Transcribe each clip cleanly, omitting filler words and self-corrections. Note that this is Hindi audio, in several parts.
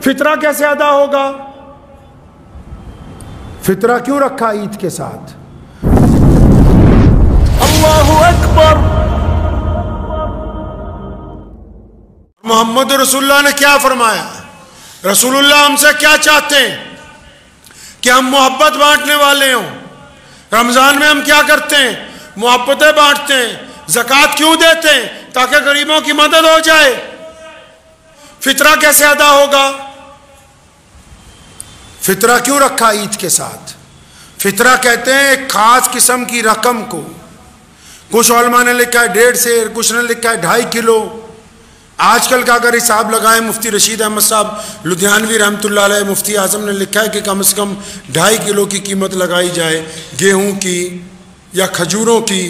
फितरा कैसे अदा होगा? फितरा क्यों रखा ईद के साथ? अल्लाहु अकबर। मोहम्मद रसूलुल्लाह ने क्या फरमाया? रसूलुल्लाह हमसे क्या चाहते हैं कि हम मोहब्बत बांटने वाले हों। रमजान में हम क्या करते हैं? मोहब्बतें बांटते हैं। ज़कात क्यों देते हैं? ताकि गरीबों की मदद हो जाए। फितरा कैसे अदा होगा? फितरा क्यों रखा ईद के साथ? फितरा कहते हैं एक खास किस्म की रकम को। कुछ उलमा ने लिखा है 1.5 सेर, कुछ ने लिखा है 2.5 किलो। आजकल का अगर हिसाब लगाएं, मुफ्ती रशीद अहमद साहब लुधियानवी रहमतुल्लाह अलैह, मुफ्ती आजम ने लिखा है कि कम से कम 2.5 किलो की कीमत लगाई जाए गेहूं की या खजूरों की,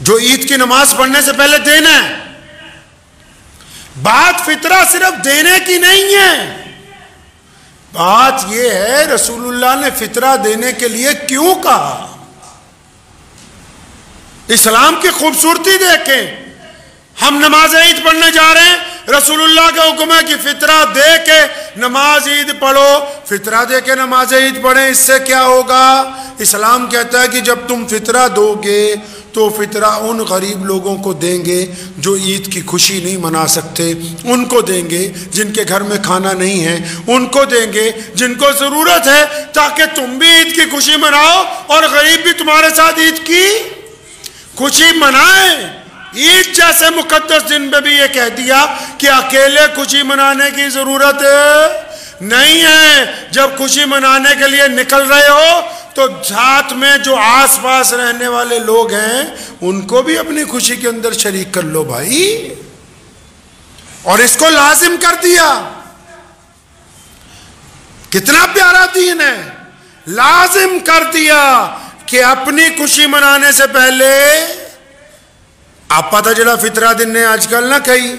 जो ईद की नमाज पढ़ने से पहले देना है। बात फितरा सिर्फ देने की नहीं है, बात यह है रसूलुल्लाह ने फितरा देने के लिए क्यों कहा। इस्लाम की खूबसूरती देखें। हम नमाज ईद पढ़ने जा रहे हैं, रसूलुल्लाह का हुक्म है कि फितरा दे के नमाज ईद पढ़ो। फितरा दे के नमाज ईद पढ़ें, इससे क्या होगा? इस्लाम कहता है कि जब तुम फितरा दोगे तो फितरा उन गरीब लोगों को देंगे जो ईद की खुशी नहीं मना सकते, उनको देंगे। जिनके घर में खाना नहीं है उनको देंगे, जिनको ज़रूरत है, ताकि तुम भी ईद की खुशी मनाओ और गरीब भी तुम्हारे साथ ईद की खुशी मनाए। ईद जैसे मुकद्दस दिन में भी ये कह दिया कि अकेले खुशी मनाने की जरूरत नहीं है। जब खुशी मनाने के लिए निकल रहे हो तो साथ में जो आसपास रहने वाले लोग हैं उनको भी अपनी खुशी के अंदर शरीक कर लो भाई। और इसको लाजिम कर दिया। कितना प्यारा दीन है। लाजिम कर दिया कि अपनी खुशी मनाने से पहले आप पता जड़ा फितरा दिन ने आजकल ना कई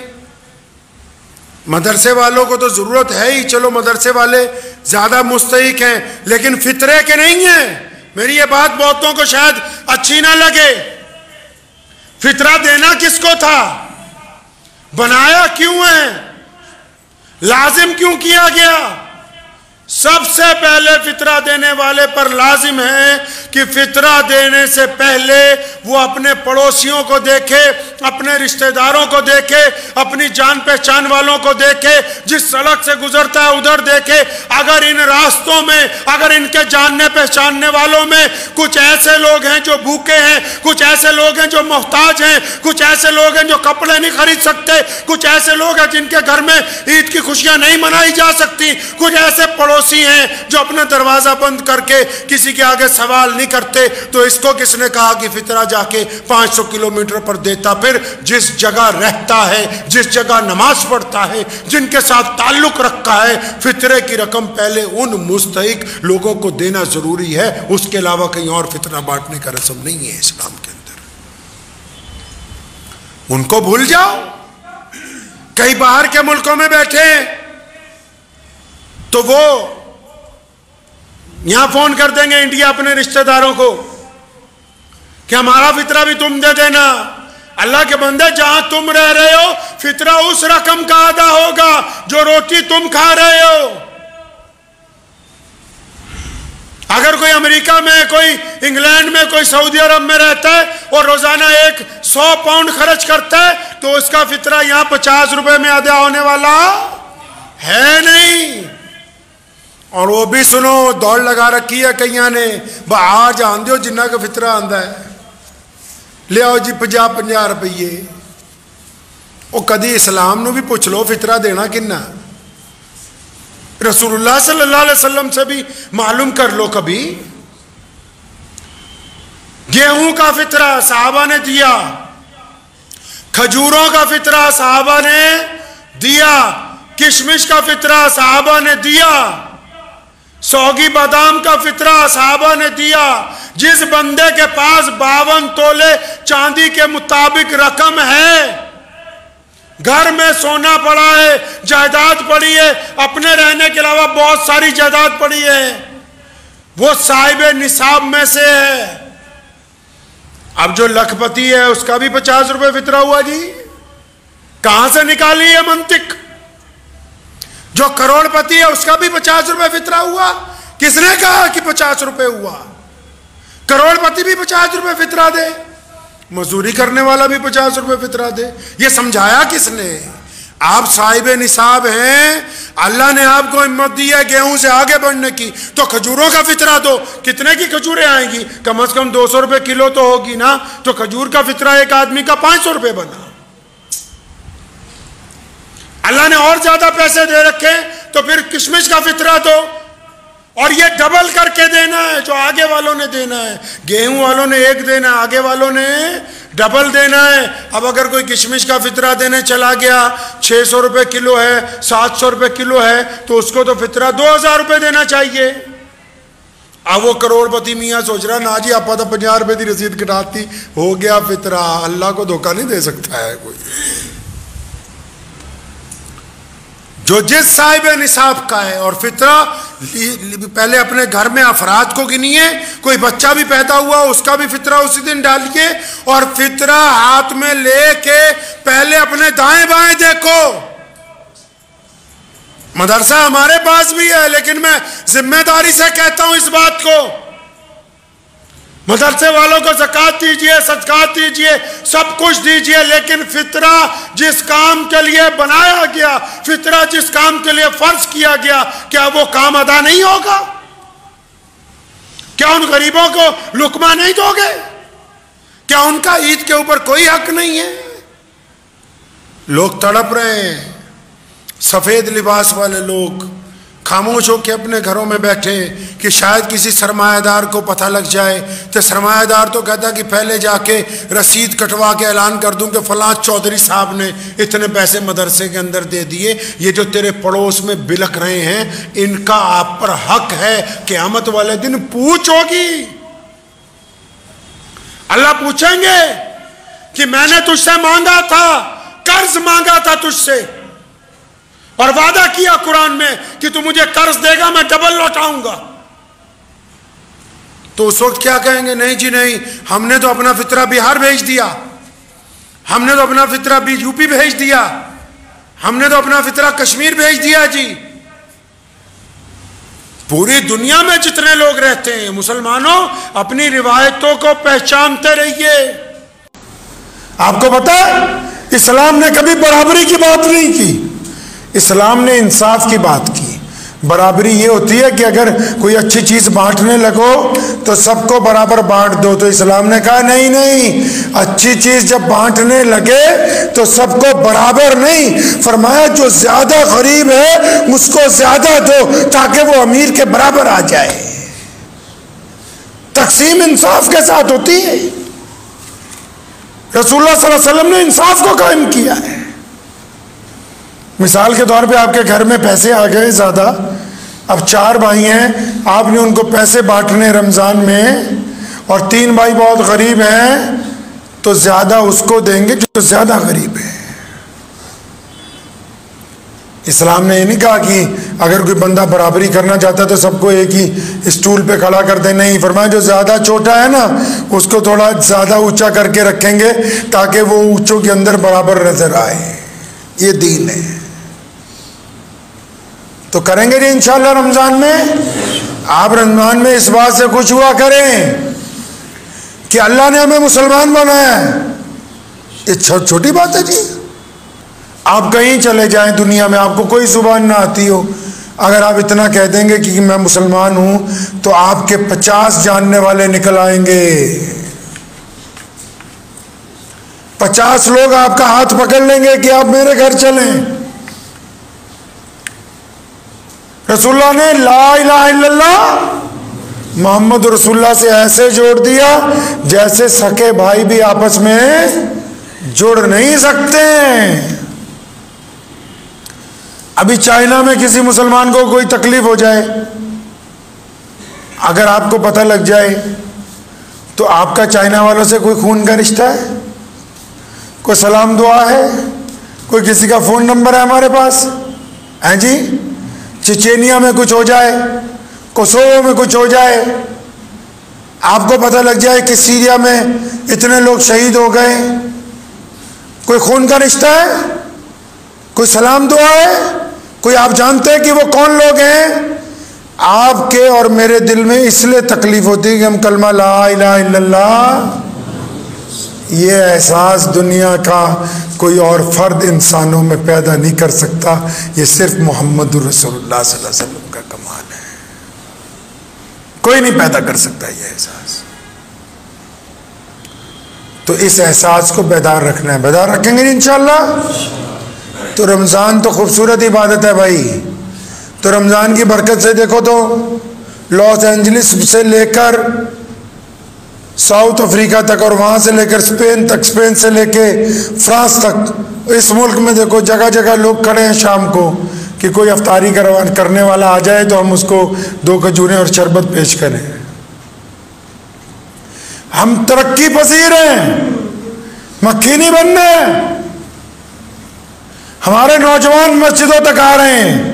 मदरसे वालों को तो जरूरत है ही, चलो मदरसे वाले ज्यादा मुस्तहिक हैं, लेकिन फितरे के नहीं हैं। मेरी ये बात बहुतों को शायद अच्छी ना लगे। फितरा देना किसको था? बनाया क्यों है? लाजिम क्यों किया गया? सबसे पहले फितरा देने वाले पर लाजिम है कि फितरा देने से पहले वो अपने पड़ोसियों को देखे, अपने रिश्तेदारों को देखे, अपनी जान पहचान वालों को देखे, जिस सड़क से गुजरता है उधर देखे। अगर इन रास्तों में, अगर इनके जानने पहचानने वालों में कुछ ऐसे लोग हैं जो भूखे हैं, कुछ ऐसे लोग हैं जो मोहताज हैं, कुछ ऐसे लोग हैं जो कपड़े नहीं खरीद सकते, कुछ ऐसे लोग हैं जिनके घर में ईद की खुशियां नहीं मनाई जा सकती, कुछ ऐसे पड़ोसी हैं जो अपना दरवाजा बंद करके किसी के आगे सवाल नहीं करते, तो इसको किसने कहा कि फितरा जाके 500 किलोमीटर पर देता? फिर जिस जगह रहता है, जिस जगह नमाज पढ़ता है, जिनके साथ ताल्लुक रखा है, फितरे की रकम पहले उन मुस्तहिक लोगों को देना जरूरी है। उसके अलावा कहीं और फितरा बांटने का रस्म नहीं है इस्लाम के अंदर। उनको भूल जाओ। कई बाहर के मुल्कों में बैठे तो वो यहां फोन कर देंगे इंडिया अपने रिश्तेदारों को कि हमारा फितरा भी तुम दे देना। अल्लाह के बंदे, जहां तुम रह रहे हो फितरा उस रकम का अदा होगा जो रोटी तुम खा रहे हो। अगर कोई अमेरिका में, कोई इंग्लैंड में, कोई सऊदी अरब में रहता है और रोजाना 100 पाउंड खर्च करता है तो उसका फितरा यहां 50 रुपए में अदा होने वाला है नहीं। और वो भी सुनो, दौड़ लगा रखी है कईयां ने, आ जान दो जिन्ना का फितरा आंदा है, ले आओ जी 50-50 रुपये। वो कदी इस्लाम नू भी पूछ लो फितरा देना किन्ना। रसूलुल्लाह सल्लल्लाहु अलैहि वसल्लम से भी मालूम कर लो कभी। गेहूं का फितरा सहाबा ने दिया, खजूरों का फितरा सहाबा ने दिया, किशमिश का फितरा सहाबा ने दिया, सौगी बादाम का फितरा सहाबा ने दिया। जिस बंदे के पास 52 तोले चांदी के मुताबिक रकम है, घर में सोना पड़ा है, जायदाद पड़ी है, अपने रहने के अलावा बहुत सारी जायदाद पड़ी है, वो साहिब निसाब में से है। अब जो लखपति है उसका भी 50 रुपए फितरा हुआ जी। कहां से निकाली है मंतिक? जो करोड़पति है उसका भी 50 रुपए फितरा हुआ। किसने कहा कि 50 रुपए हुआ? करोड़पति भी 50 रुपए फितरा दे, मजदूरी करने वाला भी 50 रुपए फितरा दे। ये समझाया किसने? आप साहिब निसाब हैं, अल्लाह ने आपको हिम्मत दी है गेहूं से आगे बढ़ने की, तो खजूरों का फितरा दो। कितने की खजूरें आएंगी? कम से कम 200 रुपए किलो तो होगी ना। तो खजूर का फितरा एक आदमी का 500 रुपए बना। अल्लाह ने और ज्यादा पैसे दे रखे तो फिर किशमिश का फितरा दो, और ये डबल करके देना है जो आगे वालों ने देना है। गेहूं वालों ने एक देना है, आगे वालों ने डबल देना है। अब अगर कोई किशमिश का फितरा देने चला गया, 600 रुपए किलो है, 700 रुपए किलो है, तो उसको तो फितरा 2000 रुपए देना चाहिए। अब वो करोड़पति मियाँ सोच रहा, ना जी आप तो 50 रुपए की रसीद कटाती, हो गया फितरा। अल्लाह को धोखा नहीं दे सकता है कोई। जो जिस साहिब निसाब का है, और फितरा पहले अपने घर में अफराद को गिनिए, कोई बच्चा भी पैदा हुआ उसका भी फितरा उसी दिन डालिए, और फितरा हाथ में लेके पहले अपने दाएं बाएं देखो। मदरसा हमारे पास भी है, लेकिन मैं जिम्मेदारी से कहता हूं इस बात को, मदरसे वालों को ज़कात दीजिए, सदकात दीजिए, सब कुछ दीजिए, लेकिन फितरा जिस काम के लिए बनाया गया, फितरा जिस काम के लिए फर्ज किया गया, क्या वो काम अदा नहीं होगा? क्या उन गरीबों को लुकमा नहीं दोगे? क्या उनका ईद के ऊपर कोई हक नहीं है? लोग तड़प रहे हैं, सफेद लिबास वाले लोग खामोश होकर अपने घरों में बैठे कि शायद किसी सरमायादार को पता लग जाए। तो सरमायादार तो कहता कि पहले जाके रसीद कटवा के ऐलान कर दूं कि फलां चौधरी साहब ने इतने पैसे मदरसे के अंदर दे दिए। ये जो तेरे पड़ोस में बिलक रहे हैं, इनका आप पर हक है। क़यामत वाले दिन पूछ होगी, अल्लाह पूछेंगे कि मैंने तुझसे मांगा था, कर्ज मांगा था तुझसे, और वादा किया कुरान में कि तू मुझे कर्ज देगा, मैं डबल लौटाऊंगा। तो उस वक्त क्या कहेंगे? नहीं जी नहीं, हमने तो अपना फितरा बिहार भेज दिया, हमने तो अपना फितरा भी यूपी भेज दिया, हमने तो अपना फितरा कश्मीर भेज दिया जी। पूरी दुनिया में जितने लोग रहते हैं, मुसलमानों अपनी रिवायतों को पहचानते रहिए। आपको पता है इस्लाम ने कभी बराबरी की बात नहीं की, इस्लाम ने इंसाफ की बात की। बराबरी ये होती है कि अगर कोई अच्छी चीज बांटने लगो तो सबको बराबर बांट दो। तो इस्लाम ने कहा नहीं नहीं, अच्छी चीज जब बांटने लगे तो सबको बराबर नहीं, फरमाया जो ज्यादा गरीब है उसको ज्यादा दो ताकि वो अमीर के बराबर आ जाए। तकसीम इंसाफ के साथ होती है। रसूलुल्लाह सल्लल्लाहु अलैहि वसल्लम ने इंसाफ को कायम किया है। मिसाल के तौर पे आपके घर में पैसे आ गए ज़्यादा, अब 4 भाई हैं, आपने उनको पैसे बांटने रमज़ान में, और 3 भाई बहुत गरीब हैं, तो ज़्यादा उसको देंगे जो ज़्यादा गरीब है। इस्लाम ने ये नहीं कहा कि अगर कोई बंदा बराबरी करना चाहता है तो सबको एक ही स्टूल पे खड़ा कर दे, नहीं, फरमाया जो ज़्यादा छोटा है ना उसको थोड़ा ज़्यादा ऊंचा करके रखेंगे ताकि वो ऊंचों के अंदर बराबर नजर आए। ये दीन है। तो करेंगे जी इंशाल्लाह रमज़ान में। आप रमज़ान में इस बात से खुश हुआ करें कि अल्लाह ने हमें मुसलमान बनाया है। ये छोटी बात है जी। आप कहीं चले जाएं दुनिया में, आपको कोई जुबान ना आती हो, अगर आप इतना कह देंगे कि मैं मुसलमान हूं तो आपके 50 जानने वाले निकल आएंगे। 50 लोग आपका हाथ पकड़ लेंगे कि आप मेरे घर चलें। रसूलुल्लाह ने ला इलाहा इल्लल्लाह मोहम्मद रसूलुल्लाह से ऐसे जोड़ दिया जैसे सके भाई भी आपस में जुड़ नहीं सकते। अभी चाइना में किसी मुसलमान को कोई तकलीफ हो जाए, अगर आपको पता लग जाए तो आपका चाइना वालों से कोई खून का रिश्ता है, कोई सलाम दुआ है, कोई किसी का फ़ोन नंबर है हमारे पास है जी? चेचेनिया में कुछ हो जाए, कोसोवो में कुछ हो जाए, आपको पता लग जाए कि सीरिया में इतने लोग शहीद हो गए, कोई खून का रिश्ता है, कोई सलाम दुआ है, कोई आप जानते हैं कि वो कौन लोग हैं? आपके और मेरे दिल में इसलिए तकलीफ होती है कि हम कलमा ला इलाहा इल्लल्लाह, ये एहसास दुनिया का कोई और फर्द इंसानों में पैदा नहीं कर सकता। ये सिर्फ मोहम्मद रसूलुल्लाह सल्लल्लाहु अलैहि वसल्लम का कमाल है, कोई नहीं पैदा कर सकता ये एहसास। तो इस एहसास को बेदार रखना है, बेदार रखेंगे इंशाअल्लाह। तो रमज़ान तो खूबसूरत इबादत है भाई। तो रमज़ान की बरकत से देखो तो लॉस एंजलिस से लेकर साउथ अफ्रीका तक और वहाँ से लेकर स्पेन तक, स्पेन से लेके फ्रांस तक, इस मुल्क में देखो जगह जगह लोग खड़े हैं शाम को कि कोई अफ्तारी करने वाला आ जाए तो हम उसको 2 खजूरें और शरबत पेश करें। हम तरक्की पसीर हैं, मक्खी नहीं बनने। हमारे नौजवान मस्जिदों तक आ रहे हैं,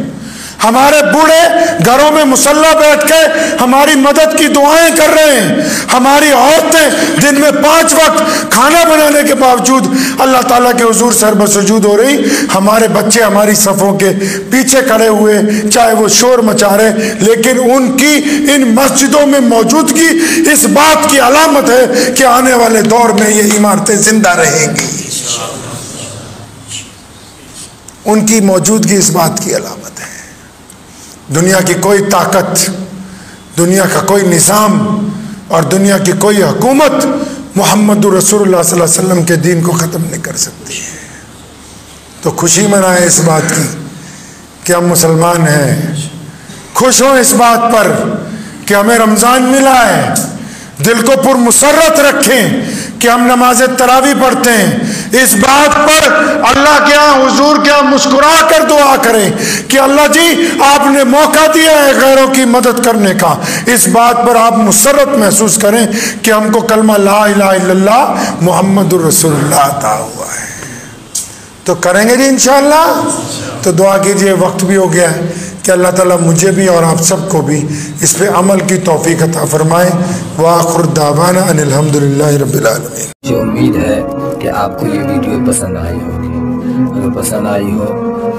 हमारे बूढ़े घरों में मुसल्ला बैठ के हमारी मदद की दुआएं कर रहे हैं। हमारी औरतें दिन में 5 वक्त खाना बनाने के बावजूद अल्लाह ताला के हुजूर सरबसुजूद हो रही। हमारे बच्चे हमारी सफ़ों के पीछे खड़े हुए, चाहे वो शोर मचा रहे, लेकिन उनकी इन मस्जिदों में मौजूदगी इस बात की अलामत है कि आने वाले दौर में ये इमारतें जिंदा रहेंगी। उनकी मौजूदगी इस बात की अलामत है। दुनिया की कोई ताकत, दुनिया का कोई निज़ाम और दुनिया की कोई हुकूमत मोहम्मद रसूलुल्लाह सल्लल्लाहु अलैहि वसल्लम के दीन को ख़त्म नहीं कर सकती है। तो खुशी मनाएं इस बात की कि हम मुसलमान हैं, खुश हों इस बात पर कि हमें रमज़ान मिला है। दिल को पुरमुसर्रत रखें कि हम नमाज तरावी पढ़ते हैं। इस बात पर अल्लाह के यहाँ, हुजूर के यहाँ मुस्कुरा कर दुआ करें कि अल्लाह जी आपने मौका दिया है गैरों की मदद करने का। इस बात पर आप मुसर्रत महसूस करें कि हमको कलमा ला इलाहा इल्लल्लाह मुहम्मदुर रसूलुल्लाह अता हुआ है। तो करेंगे जी इंशाअल्लाह। तो दुआ कीजिए, वक्त भी हो गया है कि अल्लाह ताला मुझे भी और आप सबको भी इस पे अमल की तौफीक अता फरमाए। व आखिर दावाना अनिल हम्दुलिल्लाहि रब्बिल आलमीन। मुझे उम्मीद है कि आपको ये वीडियो पसंद आई होगी। अगर पसंद आई हो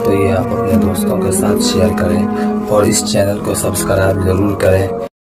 तो ये आप अपने दोस्तों के साथ शेयर करें और इस चैनल को सब्सक्राइब ज़रूर करें।